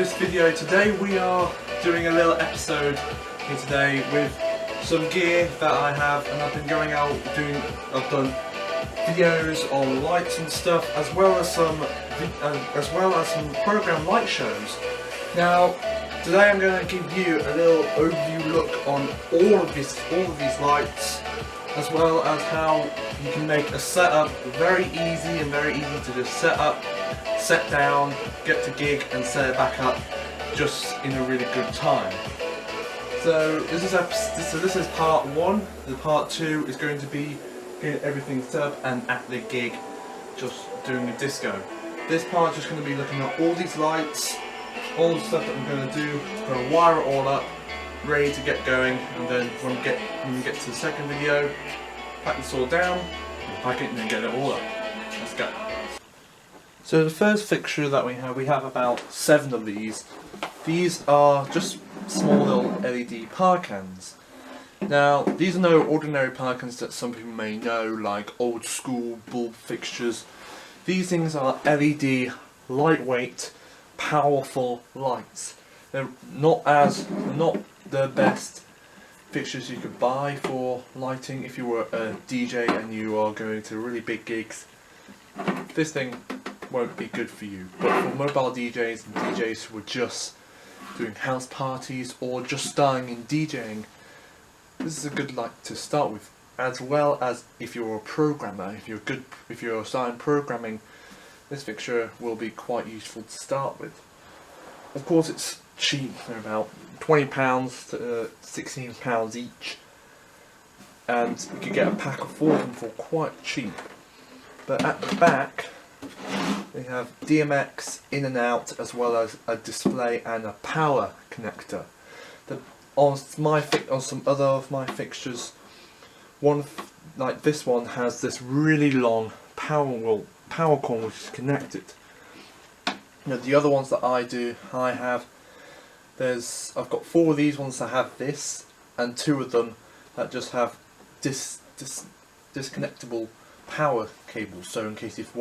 This video today we are doing a little episode here today with some gear that I have, and I've been going out I've done videos on lights and stuff, as well as some program light shows. Now today I'm going to give you a little overview look on all of these lights, as well as how you can make a setup very easy to just set up, set down, get to gig and set it back up just in a really good time. So this is part one. The part two is going to be getting everything set up and at the gig just doing a disco. This part is just going to be looking at all these lights, all the stuff that I'm going to do. I'm going to wire it all up, ready to get going, and then when we get to the second video, pack this all down, pack it and then get it all up. Let's go. So the first fixture that we have about 7 of these. These are just small little LED power cans. Now these are no ordinary power cans that some people may know, like old school bulb fixtures. These things are LED, lightweight, powerful lights. They're not the best fixtures you could buy for lighting if you were a DJ and you are going to really big gigs. This thing won't be good for you, but for mobile DJs and DJs who are just doing house parties or just starting in DJing, this is a good light to start with. As well as if you're a programmer, if you're starting programming, this fixture will be quite useful to start with. Of course it's cheap, they're about £20 to £16 each, and you can get a pack of 4 of them for quite cheap. But at the back we have DMX in and out, as well as a display and a power connector. On some other of my fixtures, one like this one has this really long power cord which is connected. Now the other ones that I've got 4 of these ones that have this, and 2 of them that just have disconnectable power cables. So in case if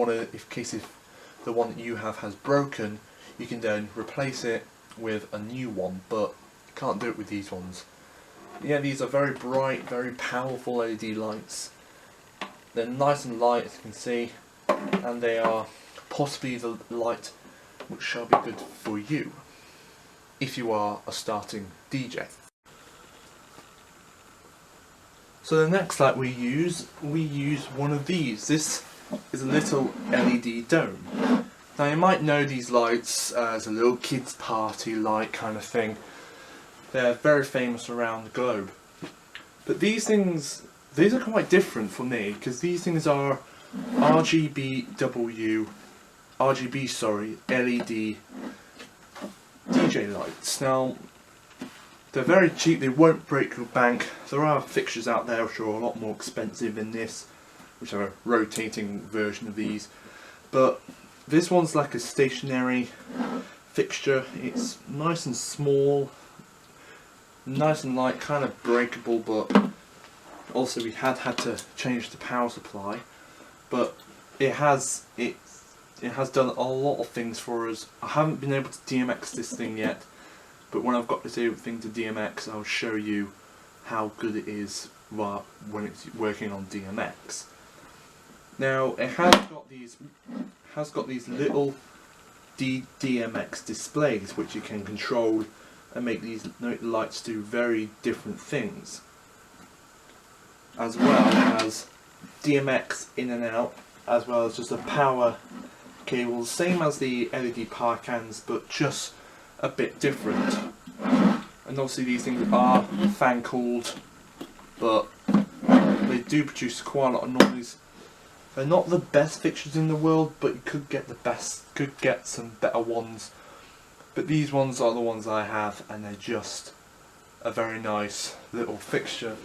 the one that you have has broken, you can then replace it with a new one, but you can't do it with these ones. Yeah, these are very bright, very powerful LED lights. They're nice and light, as you can see, and they are possibly the light which shall be good for you if you are a starting DJ. So the next light we use one of these. This is a little LED dome. Now you might know these lights as a little kids party light kind of thing. They're very famous around the globe. But these are quite different for me, because these things are RGB LED DJ lights. Now they're very cheap, they won't break your bank. There are fixtures out there which are a lot more expensive than this, which are a rotating version of these. But this one's like a stationary fixture. It's nice and small, nice and light, kind of breakable, but also we had to change the power supply. But it has done a lot of things for us. I haven't been able to DMX this thing yet, but when I've got this thing to DMX, I'll show you how good it is when it's working on DMX. Now it has got these little DMX displays which you can control and make the lights do very different things, as well as DMX in and out, as well as just a power cable, same as the LED power cans, but just a bit different. And obviously these things are fan cooled, but they do produce quite a lot of noise. They're not the best fixtures in the world, but you could get some better ones. But these ones are the ones I have, and they're just a very nice little fixture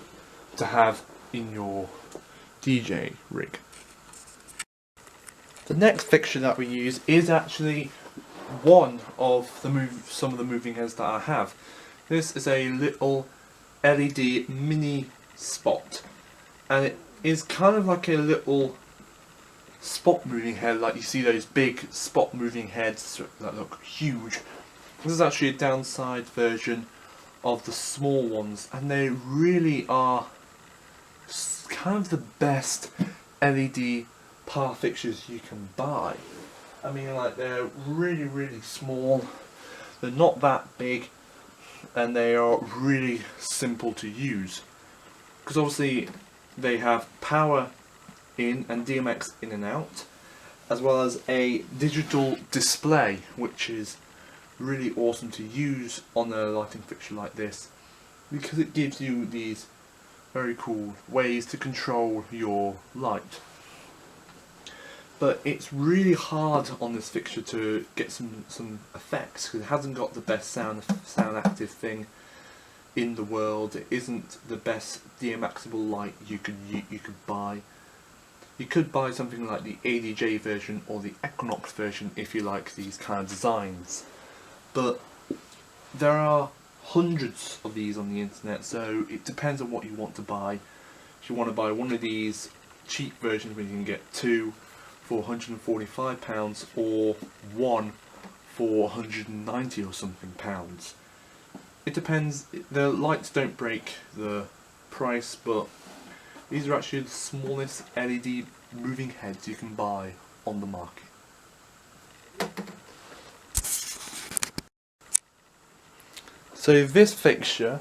to have in your DJ rig. The next fixture that we use is actually one of some of the moving heads that I have. This is a little LED mini spot, and it is kind of like a little spot moving head, like you see those big spot moving heads that look huge. This is actually a downside version of the small ones, and they really are kind of the best LED power fixtures you can buy. I mean, like, they're really small, they're not that big, and they are really simple to use. Because obviously they have power in and DMX in and out, as well as a digital display, which is really awesome to use on a lighting fixture like this, because it gives you these very cool ways to control your light. But it's really hard on this fixture to get some effects, because it hasn't got the best sound active thing in the world. It isn't the best DMXable light you could buy. You could buy something like the ADJ version or the Equinox version if you like these kind of designs. But there are hundreds of these on the internet, so it depends on what you want to buy. If you want to buy one of these cheap versions where you can get two for £145 or one for £190 or something pounds. It depends. The lights don't break the price, but these are actually the smallest LED moving heads you can buy on the market. So this fixture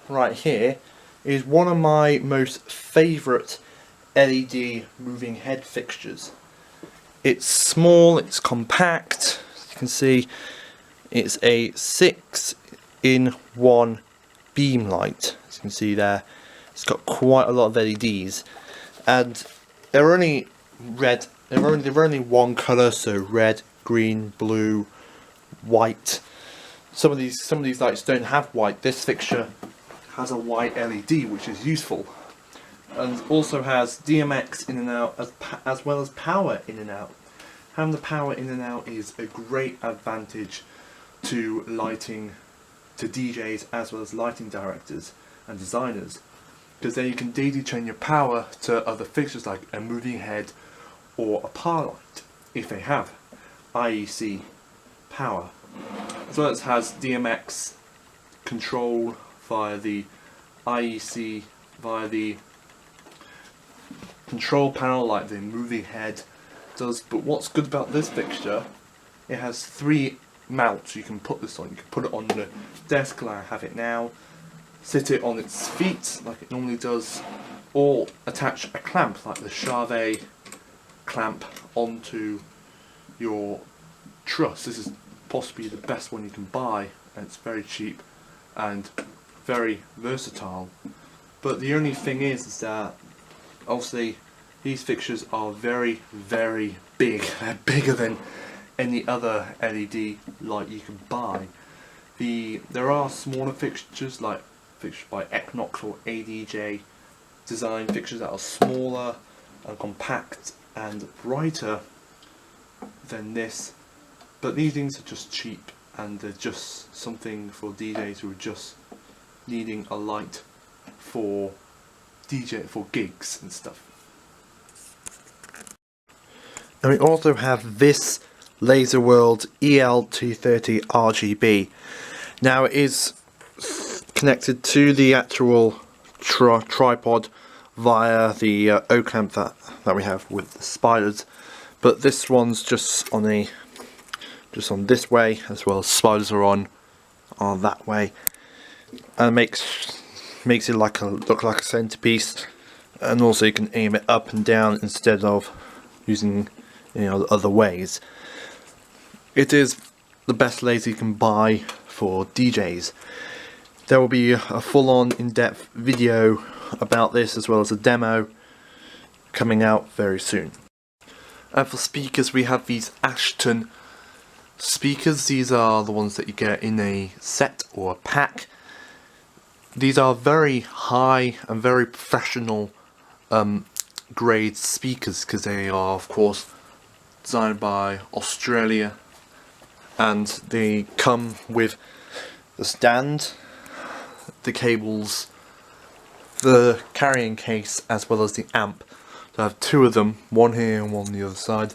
right here is one of my most favourite LED moving head fixtures. It's small, it's compact, as you can see. It's a 6-in-1 beam light, as you can see there. It's got quite a lot of LEDs, and they're only red. They're only one colour, so red, green, blue, white. Some of these lights don't have white. This fixture has a white LED, which is useful, and also has DMX in and out as well as power in and out. Having the power in and out is a great advantage to lighting, to DJs as well as lighting directors and designers, because then you can daisy chain your power to other fixtures like a moving head or a power light if they have IEC power, as well as has DMX control via the IEC, via the control panel like the moving head does. But what's good about this fixture, it has 3 mounts you can put this on. You can put it on the desk like I have it now, sit it on its feet like it normally does, or attach a clamp like the Charvet clamp onto your truss. This is possibly the best one you can buy, and it's very cheap and very versatile. But the only thing is that obviously these fixtures are very big. They're bigger than any other LED light you can buy. There are smaller fixtures like fixtures by Equinox or ADJ design fixtures that are smaller and compact and brighter than this, but these things are just cheap, and they're just something for DJs who are just needing a light for gigs and stuff. And we also have this LaserWorld EL230 RGB. Now it is connected to the actual tripod via the O-clamp that we have with the spiders, but this one's just on this way, as well as spiders are on that way, and makes it look like a centerpiece, and also you can aim it up and down instead of using other ways. It is the best laser you can buy for DJs. There will be a full-on in-depth video about this, as well as a demo coming out very soon. And for speakers, we have these Ashton speakers. These are the ones that you get in a set or a pack. These are very high and very professional grade speakers, because they are of course designed by Australia, and they come with the stand, the cables, the carrying case, as well as the amp. So I have 2 of them, one here and one on the other side,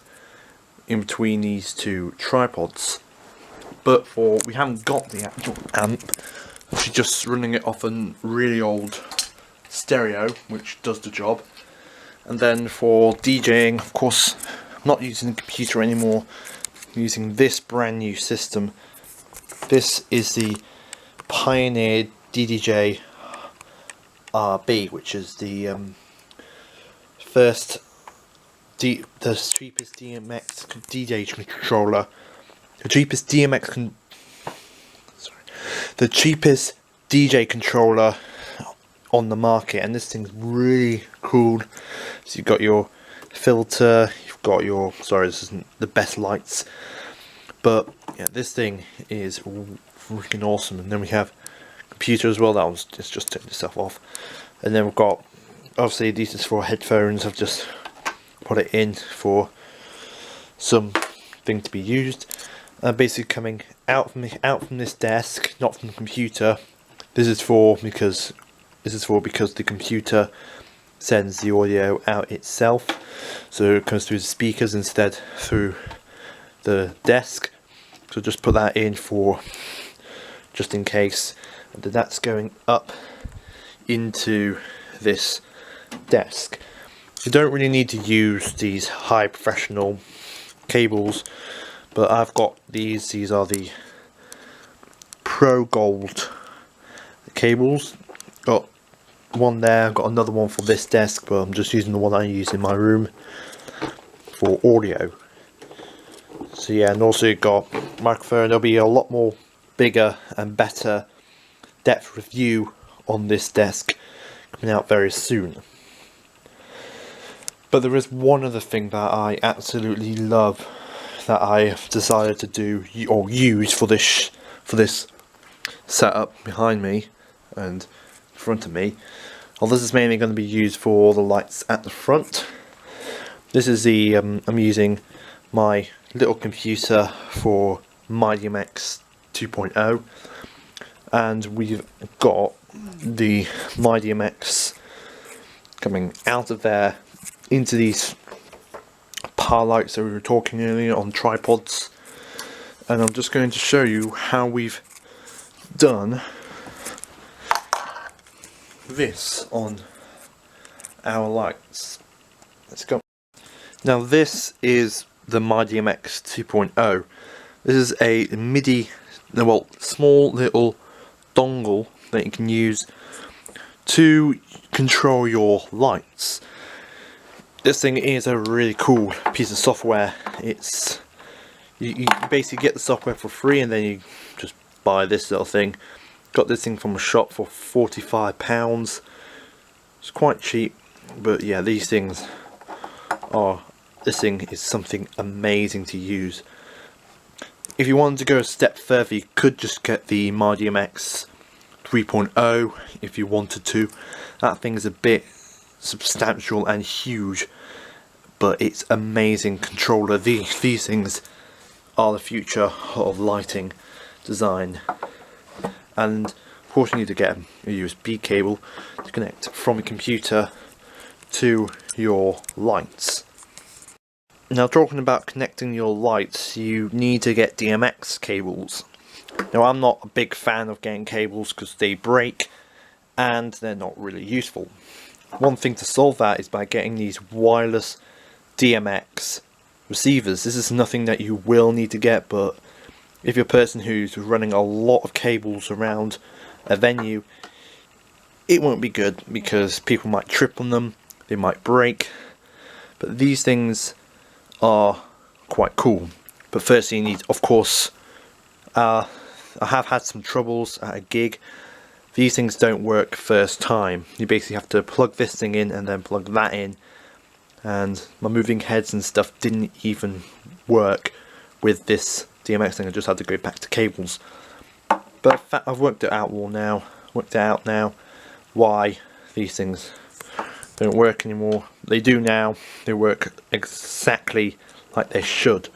in between these 2 tripods. but we haven't got the actual amp. She's just running it off a really old stereo, which does the job. And then for DJing, of course, I'm not using the computer anymore. I'm using this brand new system. This is the Pioneer DDJ RB, which is the the cheapest DMX DJ controller. The cheapest the cheapest DJ controller on the market, and this thing's really cool. So you've got your filter, you've got your, sorry, this isn't the best lights, but yeah, this thing is freaking awesome. And then we have computer as well. That was just turn yourself off. And then we've got, obviously this is for headphones. I've just put it in for something to be used. Basically coming out from this desk, not from the computer. This is for because the computer sends the audio out itself, so it comes through the speakers instead through the desk. So just put that in for just in case. And then that's going up into this desk. You don't really need to use these high professional cables, but I've got these. These are the Pro Gold cables. Got one there, got another one for this desk, but I'm just using the one I use in my room for audio. So yeah, and also you've got microphone. There'll be a lot more bigger and better depth of view on this desk coming out very soon. But there is one other thing that I absolutely love that I have decided to do or use for this setup behind me and in front of me. Well, this is mainly going to be used for the lights at the front. This is the I'm using my little computer for MyDMX 2.0, and we've got the MyDMX coming out of there into these power lights that we were talking earlier on tripods. And I'm just going to show you how we've done this on our lights. Let's go. Now this is the MyDMX 2.0. This is a MIDI, well, small little dongle that you can use to control your lights. This thing is a really cool piece of software. It's you basically get the software for free, and then you just buy this little thing. Got this thing from a shop for £45. It's quite cheap, but yeah, these things are. This thing is something amazing to use. If you wanted to go a step further, you could just get the MyDMX 3.0 if you wanted to. That thing is a bit substantial and huge, but it's amazing controller. These things are the future of lighting design. And of course you need to get a USB cable to connect from your computer to your lights. Now, talking about connecting your lights, you need to get DMX cables. Now, I'm not a big fan of getting cables because they break and they're not really useful. One thing to solve that is by getting these wireless DMX receivers. This is nothing that you will need to get, but if you're a person who's running a lot of cables around a venue, it won't be good because people might trip on them, they might break. But these things are quite cool. But first you need, of course, I have had some troubles at a gig. These things don't work first time. You basically have to plug this thing in and then plug that in, and my moving heads and stuff didn't even work with this DMX thing. I just had to go back to cables. But in fact, I've worked it out now why these things don't work anymore. They do now. They work exactly like they should.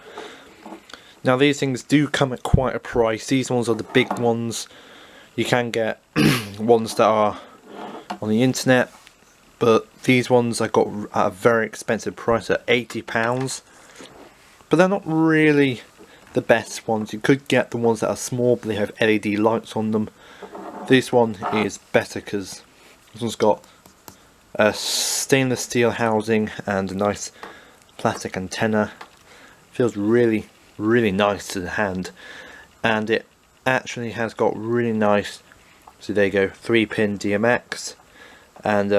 Now these things do come at quite a price. These ones are the big ones. You can get ones that are on the internet, but these ones I got at a very expensive price at £80. But they're not really the best ones. You could get the ones that are small but they have LED lights on them. This one is better because this one's got a stainless steel housing and a nice plastic antenna. Feels really nice to the hand, and it actually has got really nice, so there you go, 3-pin DMX and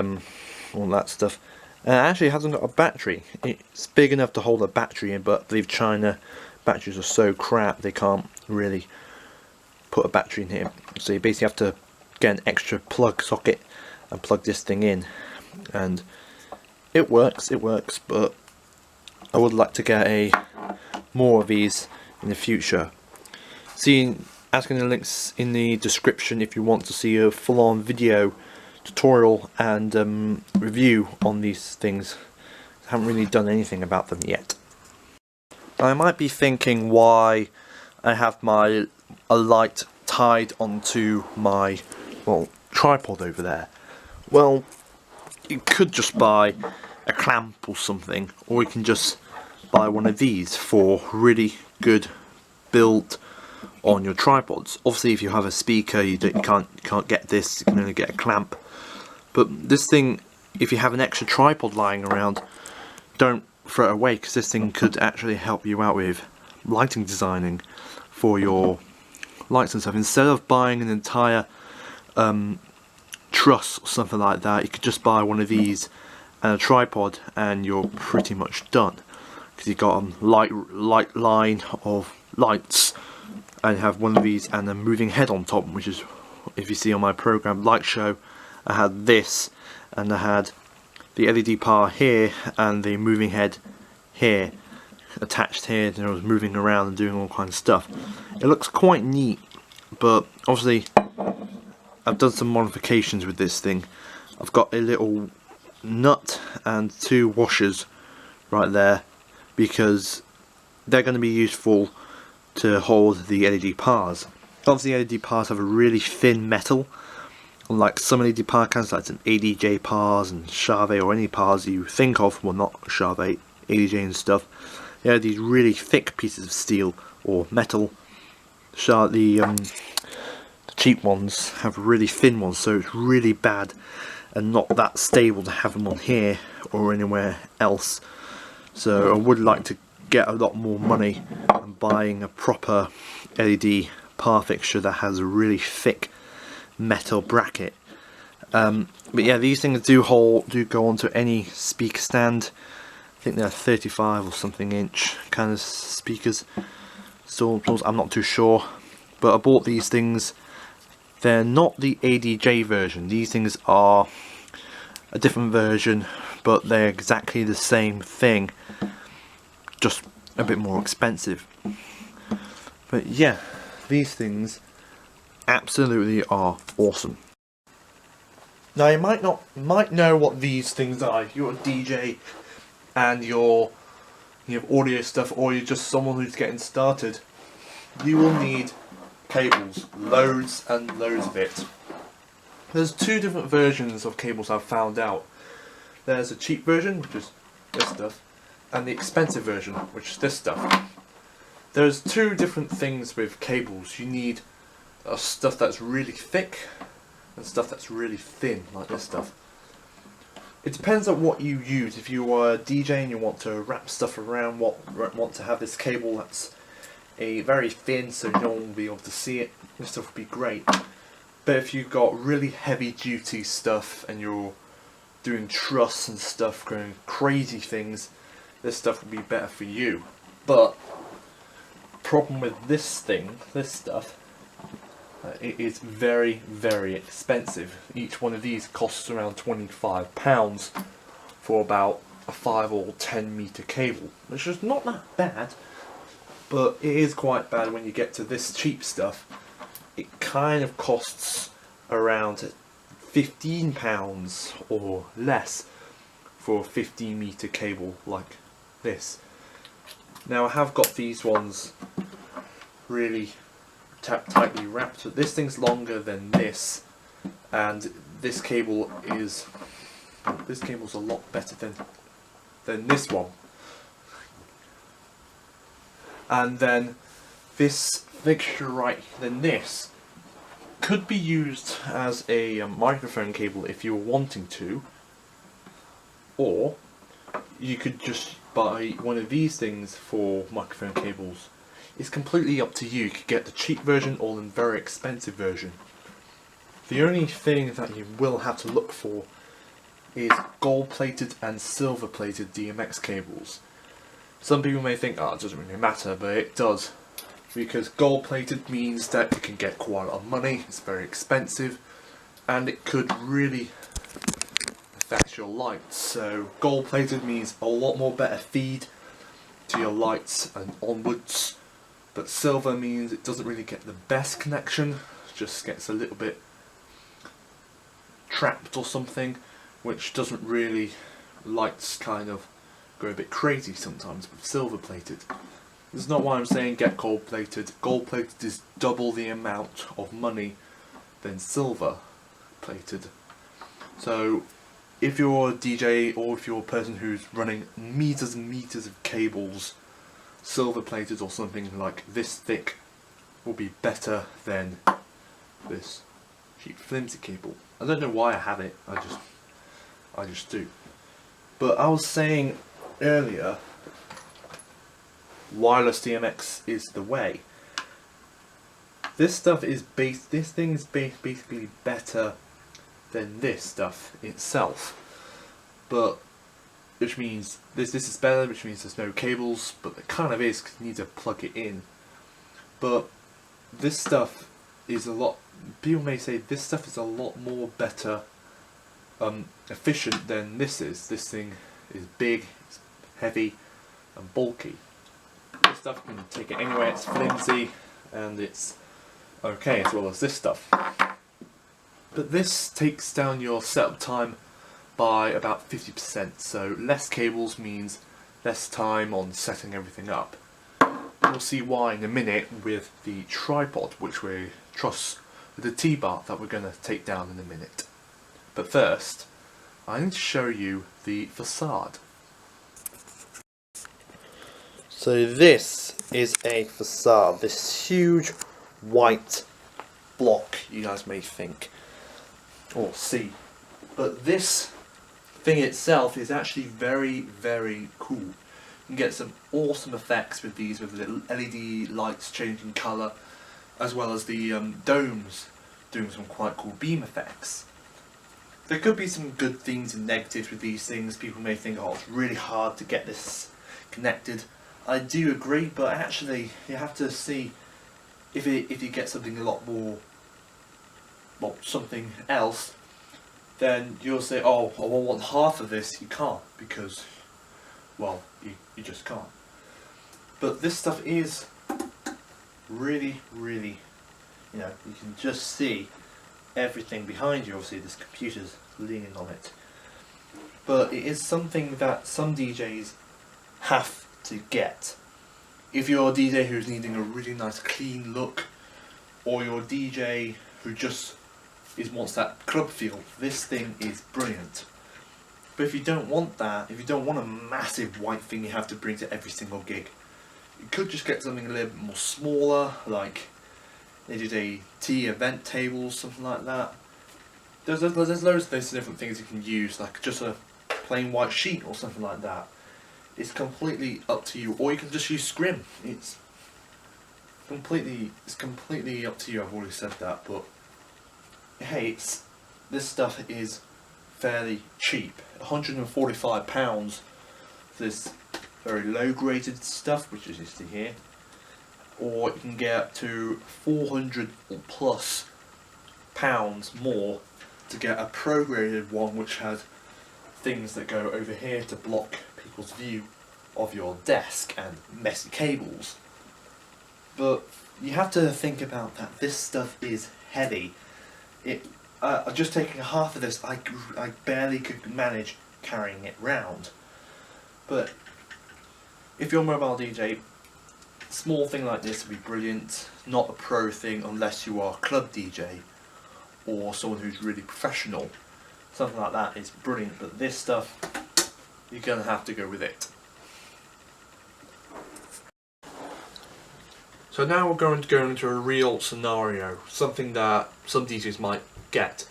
all that stuff. And it actually hasn't got a battery. It's big enough to hold a battery in, but I believe China batteries are so crap they can't really put a battery in here, so you basically have to get an extra plug socket and plug this thing in, and it works, but I would like to get more of these in the future. See, asking the links in the description if you want to see a full-on video tutorial and review on these things. I haven't really done anything about them yet. I might be thinking why I have a light tied onto my tripod over there. Well, you could just buy a clamp or something, or you can just buy one of these for really good build on your tripods. Obviously if you have a speaker you can't get this, you can only get a clamp. But this thing, if you have an extra tripod lying around, don't throw it away, because this thing could actually help you out with lighting designing for your lights and stuff. Instead of buying an entire truss or something like that, you could just buy one of these and a tripod and you're pretty much done, because you've got a light line of lights, and you have one of these and a moving head on top, which is, if you see on my program light show, I had this and I had the LED power here and the moving head here attached here, and I was moving around and doing all kinds of stuff. It looks quite neat, but obviously I've done some modifications with this thing. I've got a little nut and 2 washers right there, because they're going to be useful to hold the LED powers. Obviously LED powers have a really thin metal, unlike some LED power cans like some ADJ powers and Charvet or any powers you think of. Well, not Charvet, ADJ and stuff. They have these really thick pieces of steel or metal. The cheap ones have really thin ones, so it's really bad and not that stable to have them on here or anywhere else. So I would like to get a lot more money and buying a proper LED power fixture that has a really thick metal bracket. But yeah, these things do go onto any speaker stand. I think they're 35 or something inch kind of speakers. So I'm not too sure, but I bought these things. They're not the ADJ version. These things are a different version, but they're exactly the same thing, just a bit more expensive. But yeah, these things absolutely are awesome. Now you might know what these things are. If you're a DJ and you have audio stuff, or you're just someone who's getting started, you will need cables, loads and loads of it. There's 2 different versions of cables I've found out. There's a cheap version, which is this stuff, and the expensive version, which is this stuff. There's 2 different things with cables. You need stuff that's really thick and stuff that's really thin, like this stuff. It depends on what you use. If you are a DJ and you want to wrap stuff around, want to have this cable that's very thin so no one will be able to see it, this stuff would be great. But if you've got really heavy duty stuff and you're doing truss and stuff, going crazy things, this stuff would be better for you. But problem with this stuff, it is very expensive. Each one of these costs around £25 for about a 5 or 10 meter cable, which is not that bad, but it is quite bad when you get to this cheap stuff. It kind of costs around £15 or less for a 15 meter cable like this. Now I have got these ones really tightly wrapped, but this thing's longer than this, and this cable's a lot better than this one. And then this fixture right, then this could be used as a microphone cable if you were wanting to, or you could just buy one of these things for microphone cables. It's completely up to you. You could get the cheap version or the very expensive version. The only thing that you will have to look for is gold plated and silver plated DMX cables. Some people may think, oh, it doesn't really matter, but it does. Because gold plated means that you can get quite a lot of money, it's very expensive, and it could really affect your lights. So gold plated means a lot more better feed to your lights and onwards, but silver means it doesn't really get the best connection, it just gets a little bit trapped or something, which doesn't really, lights kind of go a bit crazy sometimes with silver plated. This is not why I'm saying get gold plated. Gold plated is double the amount of money than silver plated. So if you're a DJ or if you're a person who's running meters and meters of cables, silver plated or something like this thick will be better than this cheap flimsy cable. I don't know why I have it, I just do. But I was saying earlier, wireless DMX is the way. This stuff is basically better than this stuff itself, but which means this is better, which means there's no cables, but it kind of is because you need to plug it in. But this stuff is a lot, people may say this stuff is a lot more better efficient than this is. This thing is big, it's heavy and bulky. This stuff can take it anywhere, it's flimsy and it's okay, as well as this stuff. But this takes down your setup time by about 50%, so less cables means less time on setting everything up. We'll see why in a minute with the tripod, which we truss with the T-bar that we're going to take down in a minute. But first, I need to show you the facade. So this is a facade, this huge white block, you guys may think, or see. But this thing itself is actually very, very cool. You can get some awesome effects with these, with little LED lights changing colour, as well as the domes doing some quite cool beam effects. There could be some good things and negatives with these things. People may think, oh, it's really hard to get this connected. I do agree, but actually you have to see if you get something a lot more, well, something else, then you'll say, oh, I want half of this. You can't, because, well, you just can't. But this stuff is really, really, you know, you can just see everything behind you. Obviously this computer's leaning on it, but it is something that some DJs have to get. If you're a DJ who's needing a really nice clean look, or you're a DJ who just wants that club feel, this thing is brilliant. But if you don't want that, if you don't want a massive white thing you have to bring to every single gig, you could just get something a little bit more smaller, like they did a tea event table, something like that. There's loads of those different things you can use, like just a plain white sheet or something like that. It's completely up to you, or you can just use scrim. It's completely up to you. I've already said that, but hey, this stuff is fairly cheap. £145 for this very low graded stuff, which is listed here, or you can get up to 400 or plus pounds more to get a pro graded one, which has things that go over here to block people's view of your desk and messy cables. But you have to think about that this stuff is heavy. Just taking half of this, I barely could manage carrying it round. But if you're a mobile DJ, a small thing like this would be brilliant. Not a pro thing unless you are a club DJ or someone who's really professional. Something like that is brilliant, but this stuff, you're going to have to go with it. So now we're going to go into a real scenario, something that some DJs might get.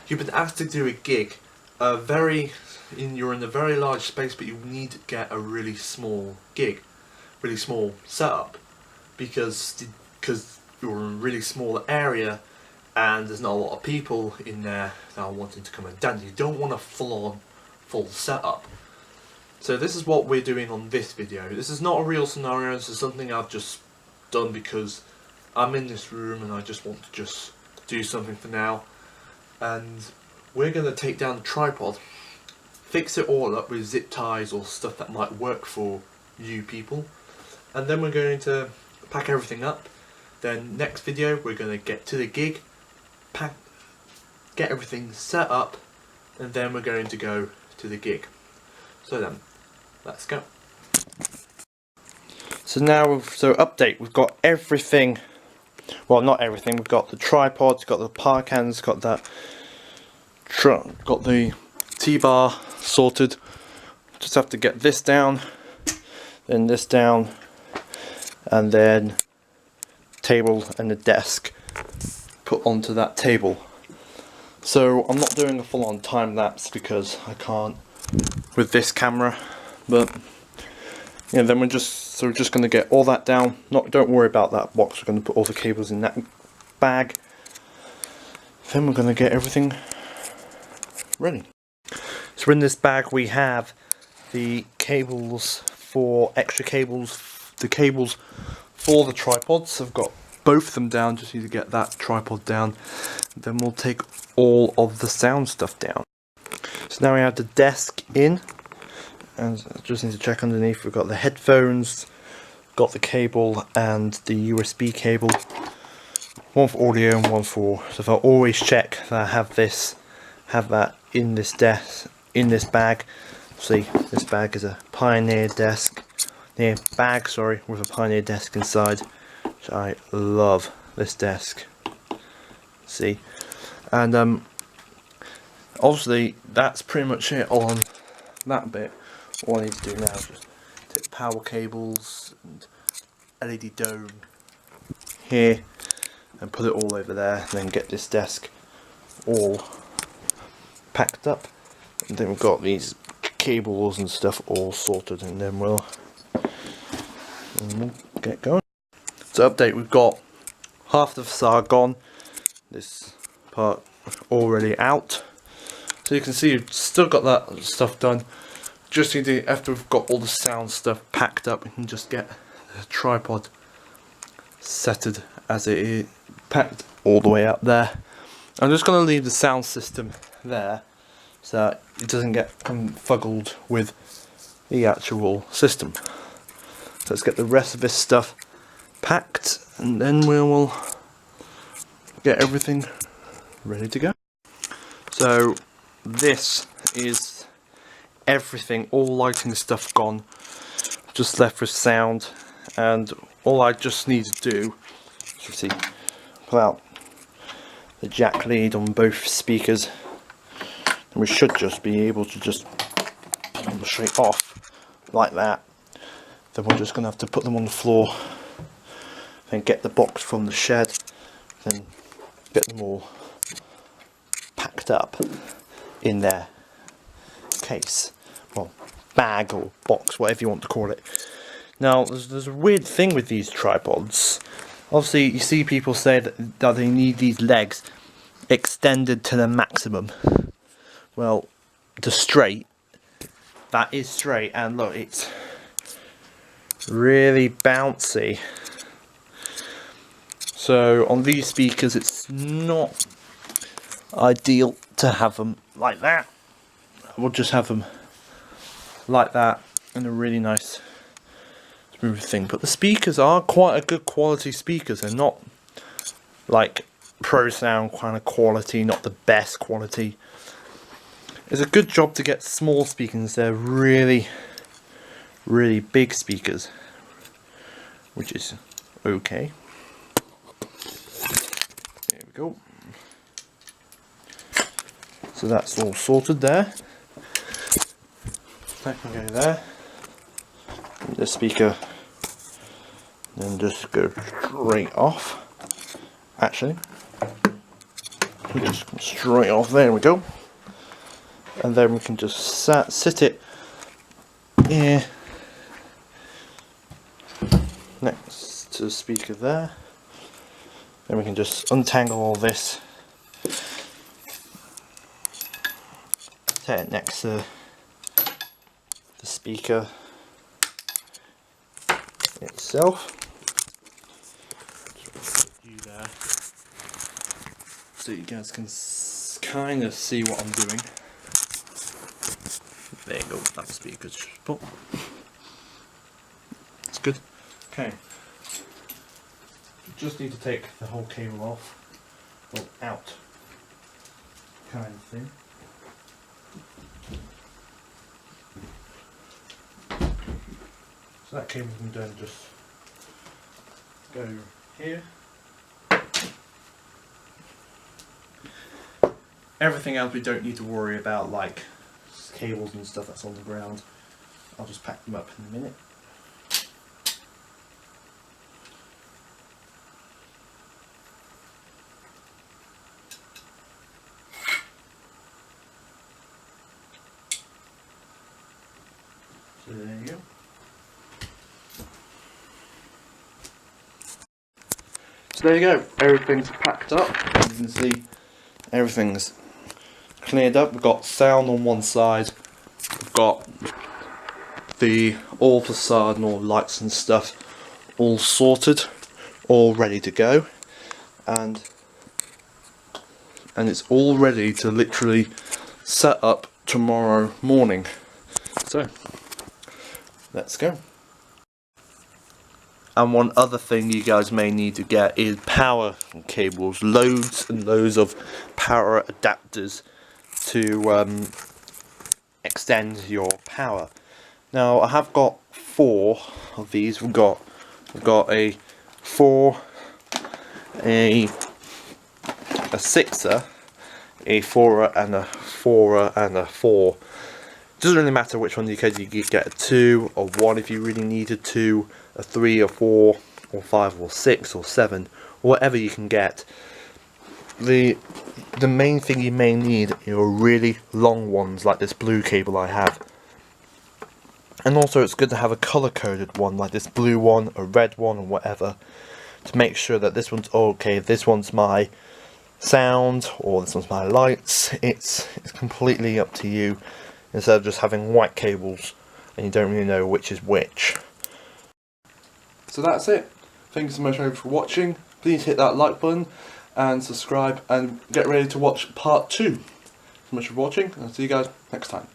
You've been asked to do a gig, you're in a very large space, but you need to get a really small gig, really small setup, because you're in a really small area and there's not a lot of people in there that are wanting to come and dance. You don't want a full setup. So this is what we're doing on this video. This is not a real scenario, this is something I've just done because I'm in this room and I just want to just do something for now. And we're going to take down the tripod, fix it all up with zip ties or stuff that might work for you people, and then we're going to pack everything up. Then next video we're going to get to the gig, get everything set up, and then we're going to go to the gig. So then, let's go. So now, update, we've got everything, well not everything, we've got the tripods, got the park hands, got the T-bar sorted. Just have to get this down, then this down, and then table and the desk put onto that table. So I'm not doing a full-on time lapse because I can't with this camera, but yeah, then we're just going to get all that down. Don't worry about that box. We're going to put all the cables in that bag. Then we're going to get everything ready. So in this bag we have the cables extra cables, the cables for the tripods. I've got both of them down, just need to get that tripod down. Then we'll take all of the sound stuff down. So now we have the desk in, and I just need to check underneath. We've got the headphones, got the cable and the USB cable, one for audio and one for, so if I always check that I have that in this bag. See, this bag is a Pioneer bag with a Pioneer desk inside, which I love this desk. See, and obviously that's pretty much it on that bit. All I need to do now is just take power cables and LED dome here and put it all over there, and then get this desk all packed up, and then we've got these cables and stuff all sorted, and then we'll get going. So update, we've got half the facade gone, this part already out, so you can see we've still got that stuff done. Just need to, after we've got all the sound stuff packed up, we can just get the tripod setted as it is, packed all the way up there. I'm just going to leave the sound system there so that it doesn't get confuggled with the actual system. So let's get the rest of this stuff packed, and then we will get everything ready to go. So this is everything, all lighting stuff gone, just left with sound, and all I just need to do, as you see, pull out the jack lead on both speakers, and we should just be able to just pull them straight off like that. Then we're just going to have to put them on the floor, then get the box from the shed, then get them all packed up in their case, well, bag or box, whatever you want to call it. Now there's a weird thing with these tripods. Obviously you see people say that they need these legs extended to the maximum. Well, the straight, that is straight, and look, it's really bouncy. So on these speakers it's not ideal to have them like that. We'll just have them like that, and a really nice smooth thing. But the speakers are quite a good quality speakers. They're not like pro sound kind of quality, not the best quality. It's a good job to get small speakers. They're really big speakers, which is okay. There we go. So that's all sorted there. That can go there. The speaker and just go straight off. Actually, we just come straight off. There we go. And then we can just sit it here next to the speaker there. Then we can just untangle all this, set it next to the speaker itself. You there, so you guys can kind of see what I'm doing. There you go, that speaker's put. That's good. Okay. Just need to take the whole cable off, or out, kind of thing. So that cable can then just go here. Everything else we don't need to worry about, like cables and stuff that's on the ground. I'll just pack them up in a minute. So there you go. So there you go, everything's packed up. You can see everything's cleared up. We've got sound on one side, we've got all facade and all lights and stuff all sorted, all ready to go, and it's all ready to literally set up tomorrow morning. So let's go. And one other thing you guys may need to get is power cables. Loads and loads of power adapters to extend your power. Now I have got 4 of these. We've got a 4, a 6er, a 4er, and a 4er, and a 4. Doesn't really matter which one you get. You could get a 2 or 1 if you really needed 2, a 3 or 4 or 5 or 6 or 7, or whatever you can get. The main thing you may need are really long ones like this blue cable I have. And also it's good to have a colour coded one like this blue one, a red one, or whatever, to make sure that this one's okay, this one's my sound or this one's my lights. It's completely up to you, instead of just having white cables and you don't really know which is which. So that's it. Thank you so much for watching. Please hit that like button and subscribe and get ready to watch part 2. Thank you so much for watching, and I'll see you guys next time.